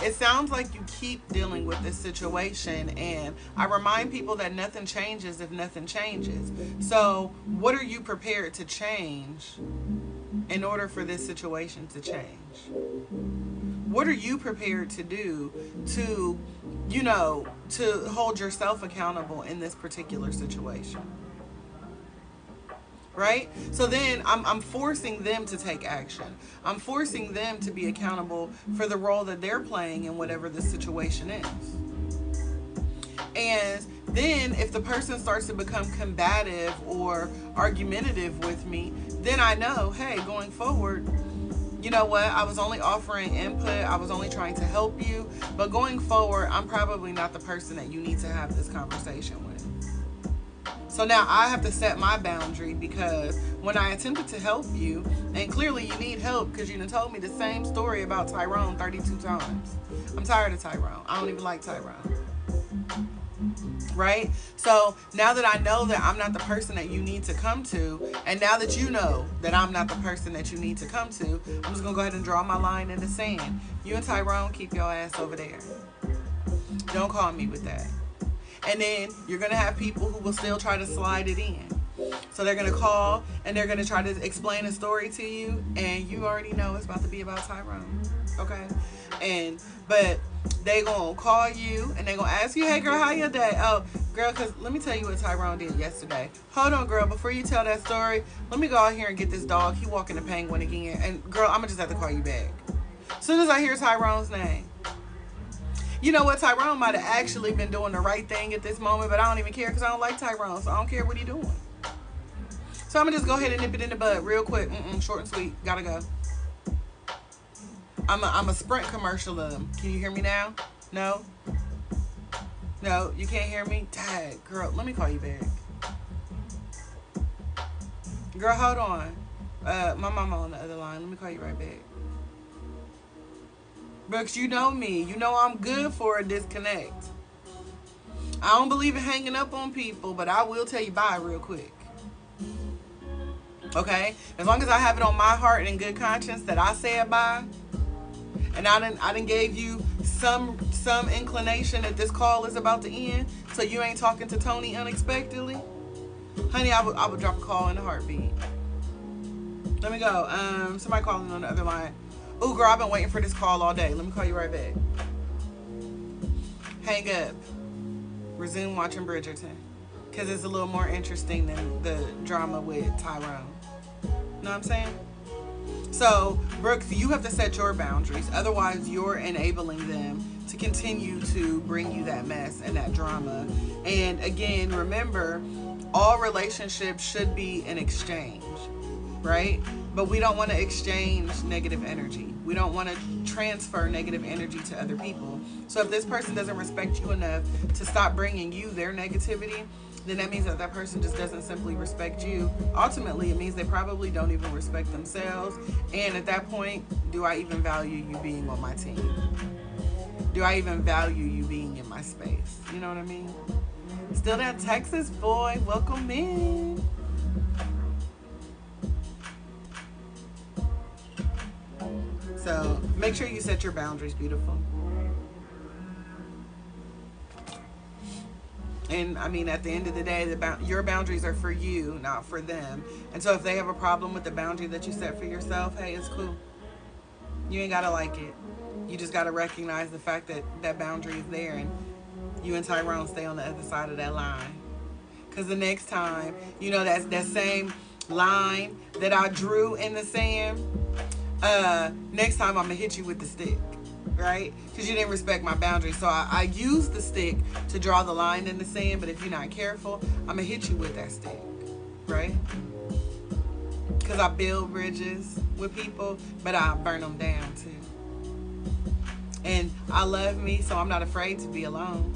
it sounds like you keep dealing with this situation, and I remind people that nothing changes if nothing changes. So what are you prepared to change in order for this situation to change? What are you prepared to do to hold yourself accountable in this particular situation? Right? So then I'm forcing them to take action. I'm forcing them to be accountable for the role that they're playing in whatever the situation is. And then if the person starts to become combative or argumentative with me, then I know, hey, going forward, you know what? I was only offering input. I was only trying to help you. But going forward, I'm probably not the person that you need to have this conversation with. So now I have to set my boundary, because when I attempted to help you, and clearly you need help because you done told me the same story about Tyrone 32 times. I'm tired of Tyrone. I don't even like Tyrone. Right? So now that I know that I'm not the person that you need to come to, and now that you know that I'm not the person that you need to come to, I'm just going to go ahead and draw my line in the sand. You and Tyrone, keep your ass over there. Don't call me with that. And then you're going to have people who will still try to slide it in. So they're going to call and they're going to try to explain a story to you, and you already know it's about to be about Tyrone. Okay? But they going to call you and they going to ask you, hey girl, how your day? Oh, girl, because let me tell you what Tyrone did yesterday. Hold on, girl, before you tell that story, let me go out here and get this dog. He walking the penguin again. And girl, I'm going to just have to call you back. As soon as I hear Tyrone's name. You know what? Tyrone might have actually been doing the right thing at this moment, but I don't even care because I don't like Tyrone, so I don't care what he's doing. So I'm going to just go ahead and nip it in the bud real quick. Short and sweet. Gotta go. I'm a Sprint commercial of them. Can you hear me now? No? No? You can't hear me? Dang, girl, let me call you back. Girl, hold on. My mama on the other line. Let me call you right back. Brooks, you know me. You know I'm good for a disconnect. I don't believe in hanging up on people, but I will tell you bye real quick. Okay? As long as I have it on my heart and in good conscience that I said bye, and I done gave you some inclination that this call is about to end, so you ain't talking to Tony unexpectedly, honey, I would drop a call in a heartbeat. Let me go. Somebody calling on the other line. Ooh, girl, I've been waiting for this call all day. Let me call you right back. Hang up. Resume watching Bridgerton. Because it's a little more interesting than the drama with Tyrone. Know what I'm saying? So, Brooks, you have to set your boundaries. Otherwise, you're enabling them to continue to bring you that mess and that drama. And again, remember, all relationships should be an exchange, right? But we don't want to exchange negative energy. We don't want to transfer negative energy to other people. So if this person doesn't respect you enough to stop bringing you their negativity, then that means that that person just doesn't simply respect you. Ultimately, it means they probably don't even respect themselves. And at that point, do I even value you being on my team? Do I even value you being in my space? You know what I mean? Still that Texas boy, welcome in. So make sure you set your boundaries, beautiful. And I mean, at the end of the day, your boundaries are for you, not for them. And so if they have a problem with the boundary that you set for yourself, hey, it's cool. You ain't gotta like it. You just gotta recognize the fact that that boundary is there, and you and Tyrone stay on the other side of that line. Because the next time, you know, that same line that I drew in the sand, next time I'm gonna hit you with the stick, right? Because you didn't respect my boundary. So I used the stick to draw the line in the sand, but if you're not careful, I'm gonna hit you with that stick, right? Because I build bridges with people, but I burn them down too. And I love me, so I'm not afraid to be alone.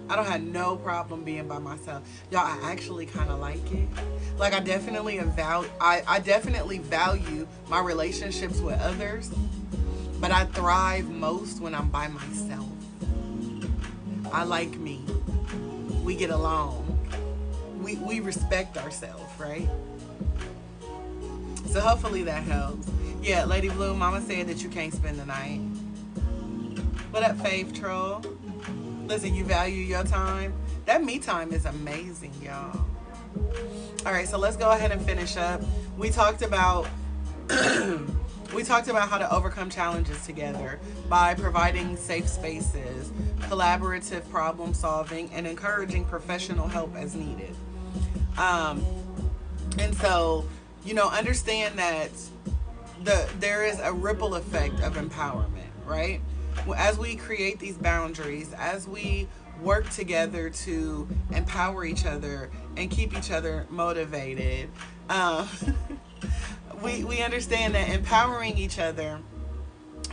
I don't have no problem being by myself. Y'all, I actually kind of like it. Like, I definitely value my relationships with others, but I thrive most when I'm by myself. I like me. We get along. We respect ourselves, right? So hopefully that helps. Yeah, Lady Blue, Mama said that you can't spend the night. What up, Fave Troll? Listen, you value your time. That me time is amazing, y'all. All right, so let's go ahead and finish up. We talked about how to overcome challenges together by providing safe spaces, collaborative problem solving, and encouraging professional help as needed. And so, you know, understand that there is a ripple effect of empowerment, right? As we create these boundaries, as we work together to empower each other and keep each other motivated, we understand that empowering each other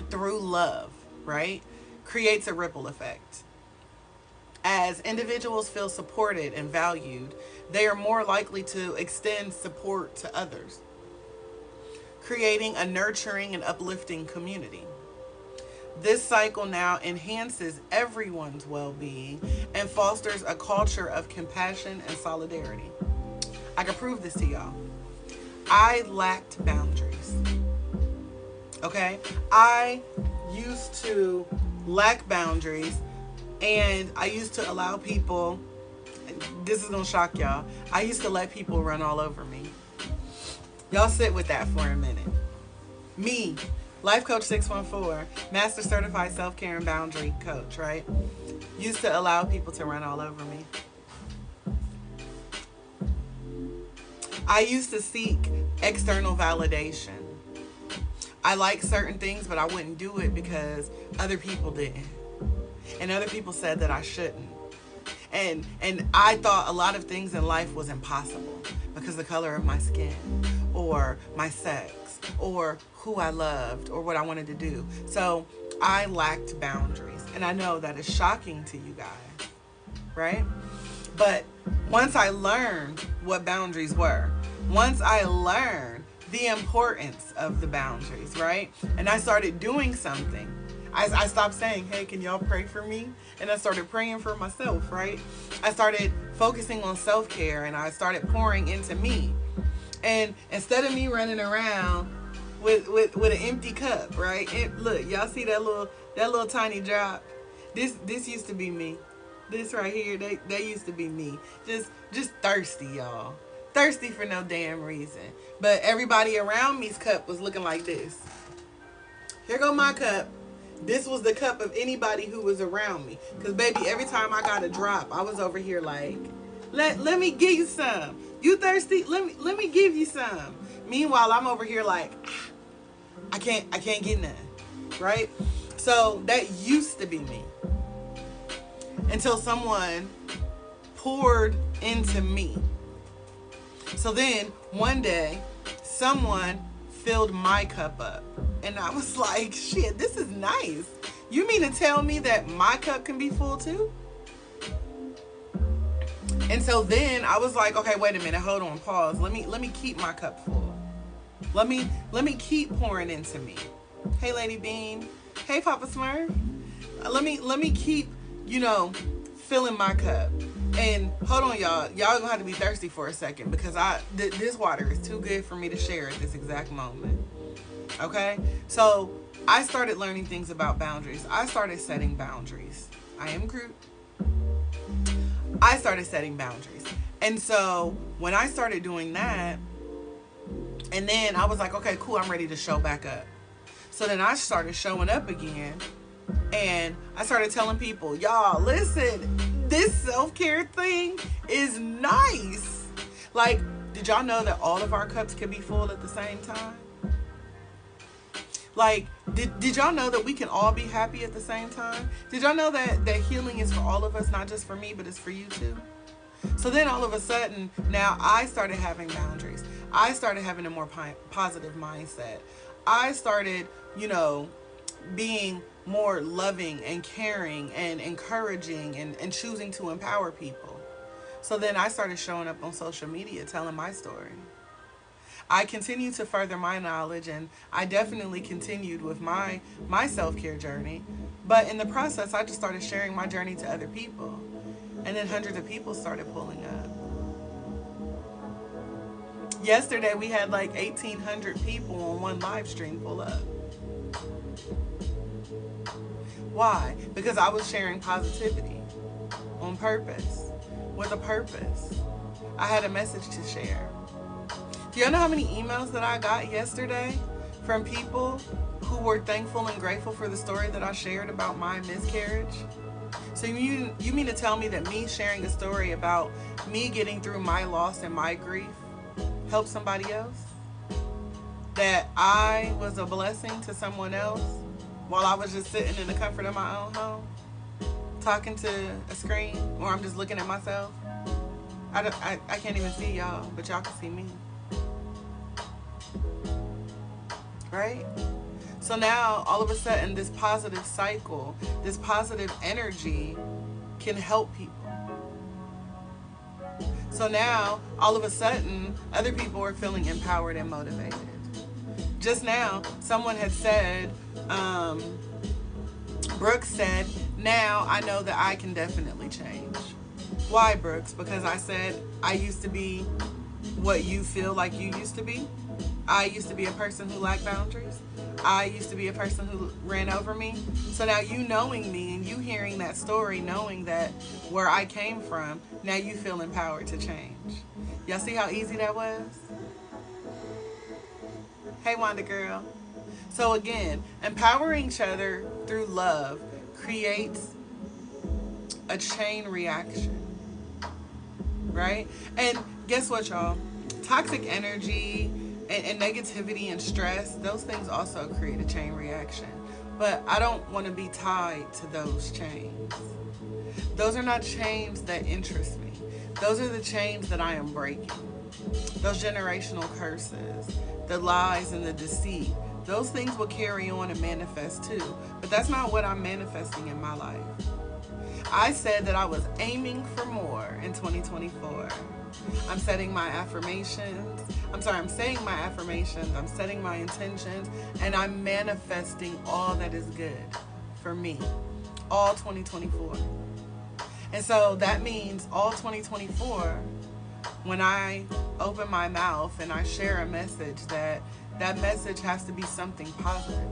through love, right, creates a ripple effect. As individuals feel supported and valued, they are more likely to extend support to others, creating a nurturing and uplifting community. This cycle now enhances everyone's well-being and fosters a culture of compassion and solidarity. I can prove this to y'all. I lacked boundaries. Okay? I used to lack boundaries, and I used to allow people, this is gonna shock y'all, I used to let people run all over me. Y'all sit with that for a minute. Me, Life Coach 614, Master Certified Self-Care and Boundary Coach, right? Used to allow people to run all over me. I used to seek external validation. I like certain things, but I wouldn't do it because other people didn't. And other people said that I shouldn't. And I thought a lot of things in life was impossible because of the color of my skin, or my sex, or who I loved, or what I wanted to do. So I lacked boundaries. And I know that is shocking to you guys, right? But once I learned what boundaries were, once I learned the importance of the boundaries, right? And I started doing something. I stopped saying, hey, can y'all pray for me? And I started praying for myself, right? I started focusing on self-care, and I started pouring into me. And instead of me running around with an empty cup, right? Look, y'all see that little tiny drop? This used to be me. This right here, that used to be me. Just thirsty, y'all. Thirsty for no damn reason. But everybody around me's cup was looking like this. Here go my cup. This was the cup of anybody who was around me. Because, baby, every time I got a drop, I was over here like, let me give you some. You thirsty? Let me give you some. Meanwhile, I'm over here like, I can't get none. Right? So that used to be me. Until someone poured into me. So then, one day, someone filled my cup up. And I was like, shit, this is nice. You mean to tell me that my cup can be full too? And so then I was like, okay, wait a minute, hold on, pause. Let me keep my cup full. Let me keep pouring into me. Hey, Lady Bean. Hey, Papa Smurf. Let me keep, filling my cup. And hold on, y'all gonna have to be thirsty for a second, because this water is too good for me to share at this exact moment. Okay? So I started learning things about boundaries. I started setting boundaries. I am Groot. I started setting boundaries. And so when I started doing that, and then I was like, okay, cool, I'm ready to show back up. So then I started showing up again, and I started telling people, y'all, listen, this self-care thing is nice. Like, did y'all know that all of our cups can be full at the same time? Like, did y'all know that we can all be happy at the same time? Did y'all know that healing is for all of us, not just for me, but it's for you too? So then all of a sudden, now I started having boundaries. I started having a more positive mindset. I started, being more loving and caring and encouraging and choosing to empower people. So then I started showing up on social media telling my story. I continued to further my knowledge, and I definitely continued with my self-care journey. But in the process, I just started sharing my journey to other people. And then hundreds of people started pulling up. Yesterday, we had like 1,800 people on one live stream pull up. Why? Because I was sharing positivity on purpose, with a purpose. I had a message to share. Do y'all know how many emails that I got yesterday from people who were thankful and grateful for the story that I shared about my miscarriage? So you mean to tell me that me sharing a story about me getting through my loss and my grief helped somebody else? That I was a blessing to someone else while I was just sitting in the comfort of my own home, talking to a screen, or I'm just looking at myself? I can't even see y'all, but y'all can see me. Right? So now, all of a sudden, this positive cycle, this positive energy can help people. So now, all of a sudden, other people are feeling empowered and motivated. Just now, someone had said, Brooks said, now I know that I can definitely change. Why, Brooks? Because I said I used to be what you feel like you used to be. I used to be a person who lacked boundaries. I used to be a person who ran over me. So now you knowing me and you hearing that story, knowing that where I came from, now you feel empowered to change. Y'all see how easy that was? Hey, Wanda girl. So again, empowering each other through love creates a chain reaction, right? And guess what, y'all? Toxic energy and negativity and stress, those things also create a chain reaction. But I don't want to be tied to those chains. Those are not chains that interest me. Those are the chains that I am breaking. Those generational curses, the lies and the deceit, those things will carry on and manifest too. But that's not what I'm manifesting in my life. I said that I was aiming for more in 2024. I'm setting my affirmations. I'm saying my affirmations. I'm setting my intentions. And I'm manifesting all that is good for me. All 2024. And so that means all 2024, when I open my mouth and I share a message, that message has to be something positive.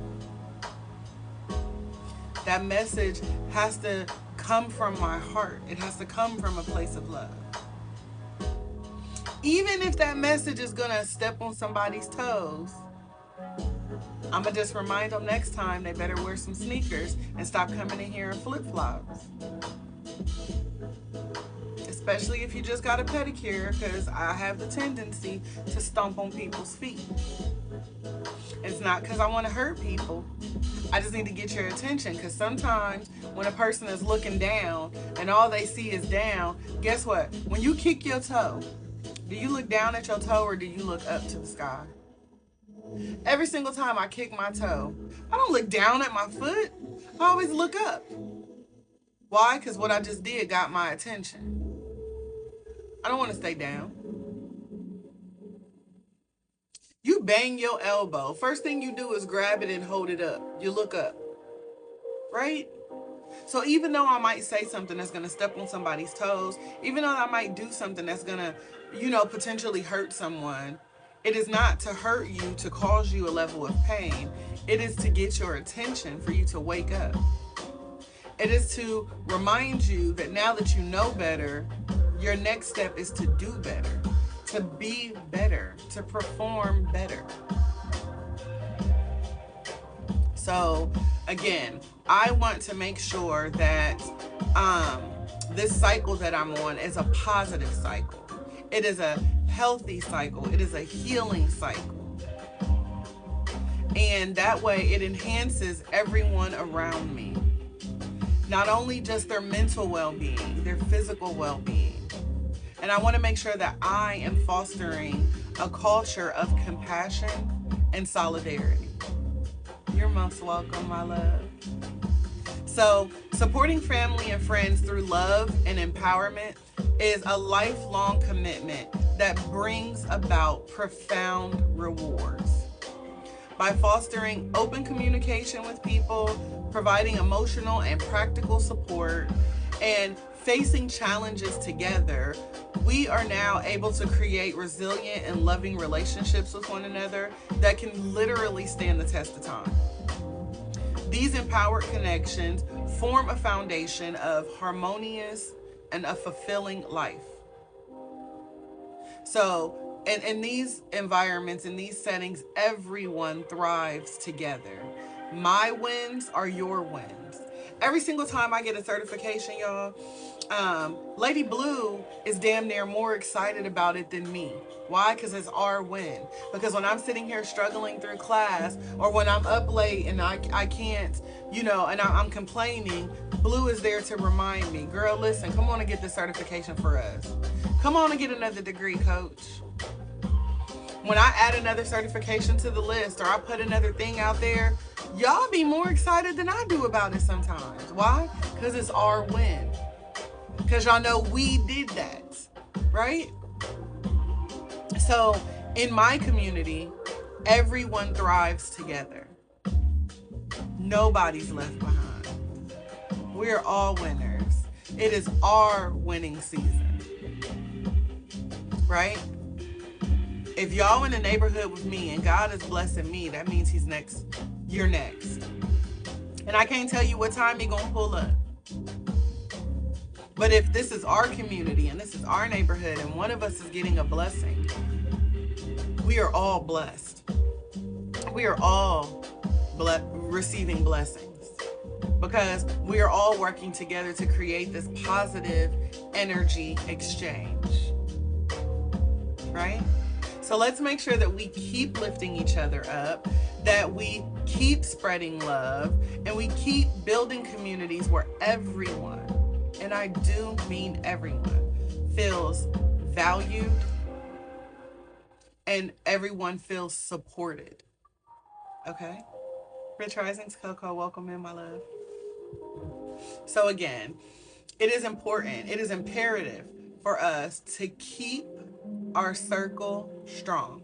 That message has to come from my heart. It has to come from a place of love. Even if that message is going to step on somebody's toes, I'm going to just remind them next time they better wear some sneakers and stop coming in here in flip-flops. Especially if you just got a pedicure, because I have the tendency to stomp on people's feet. It's not because I want to hurt people. I just need to get your attention, because sometimes when a person is looking down and all they see is down, guess what? When you kick your toe, do you look down at your toe or do you look up to the sky? Every single time I kick my toe, I don't look down at my foot. I always look up. Why? Because what I just did got my attention. I don't want to stay down. You bang your elbow. First thing you do is grab it and hold it up. You look up, right? So even though I might say something that's going to step on somebody's toes, even though I might do something that's going to, potentially hurt someone, it is not to hurt you, to cause you a level of pain. It is to get your attention, for you to wake up. It is to remind you that now that you know better, your next step is to do better, to be better, to perform better. So again, I want to make sure that this cycle that I'm on is a positive cycle. It is a healthy cycle. It is a healing cycle. And that way it enhances everyone around me. Not only just their mental well-being, their physical well-being. And I want to make sure that I am fostering a culture of compassion and solidarity. You're most welcome, my love. So, supporting family and friends through love and empowerment is a lifelong commitment that brings about profound rewards. By fostering open communication with people, providing emotional and practical support, and facing challenges together, we are now able to create resilient and loving relationships with one another that can literally stand the test of time. These empowered connections form a foundation of harmonious and a fulfilling life. So, in these environments, in these settings, everyone thrives together. My wins are your wins. Every single time I get a certification, y'all, Lady Blue is damn near more excited about it than me. Why? Because it's our win. Because when I'm sitting here struggling through class, or when I'm up late and I can't, and I'm complaining, Blue is there to remind me, girl, listen, come on and get this certification for us. Come on and get another degree, coach. When I add another certification to the list, or I put another thing out there, y'all be more excited than I do about it sometimes. Why? Because it's our win. Because y'all know we did that, right? So in my community, everyone thrives together. Nobody's left behind. We're all winners. It is our winning season, right? If y'all in the neighborhood with me and God is blessing me, that means he's next. You're next. And I can't tell you what time he's gonna pull up. But if this is our community and this is our neighborhood and one of us is getting a blessing, we are all blessed. We are all receiving blessings, because we are all working together to create this positive energy exchange, right? So let's make sure that we keep lifting each other up, that we keep spreading love, and we keep building communities where everyone, and I do mean everyone, feels valued and everyone feels supported. Okay? Rich Risings, Coco, welcome in, my love. So again, it is important, it is imperative for us to keep our circle strong.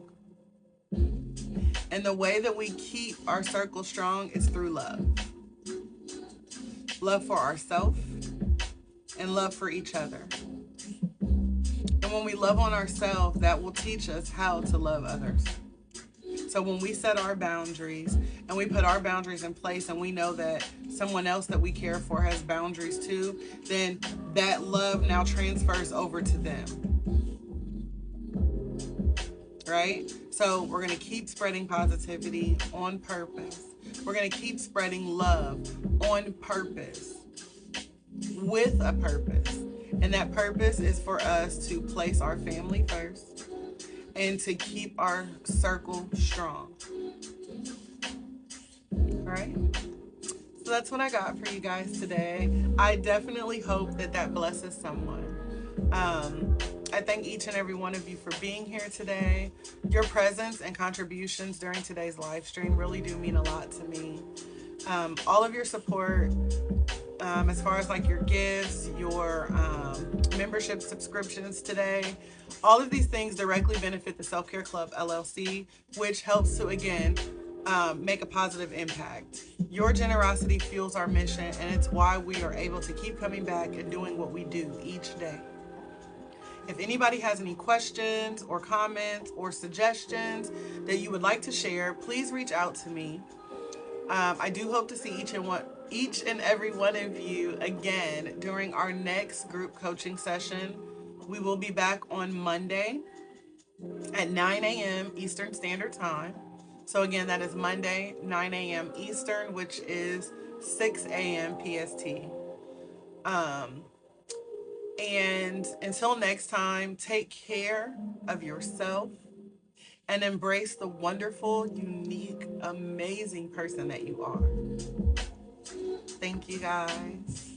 And the way that we keep our circle strong is through love. Love for ourselves and love for each other. And when we love on ourselves, that will teach us how to love others. So when we set our boundaries and we put our boundaries in place, and we know that someone else that we care for has boundaries too, then that love now transfers over to them. Right? So we're going to keep spreading positivity on purpose. We're going to keep spreading love on purpose, with a purpose. And that purpose is for us to place our family first and to keep our circle strong. All right? So that's what I got for you guys today. I definitely hope that that blesses someone. I thank each and every one of you for being here today. Your presence and contributions during today's live stream really do mean a lot to me. All of your support, as far as like your gifts, your membership subscriptions today, all of these things directly benefit the Self Care Club LLC, which helps to, again, make a positive impact. Your generosity fuels our mission, and it's why we are able to keep coming back and doing what we do each day. If anybody has any questions or comments or suggestions that you would like to share, please reach out to me. I do hope to see each and every one of you again during our next group coaching session. We will be back on Monday at 9 a.m. Eastern Standard Time. So again, that is Monday, 9 a.m. Eastern, which is 6 a.m. PST. And until next time, take care of yourself and embrace the wonderful, unique, amazing person that you are. Thank you, guys.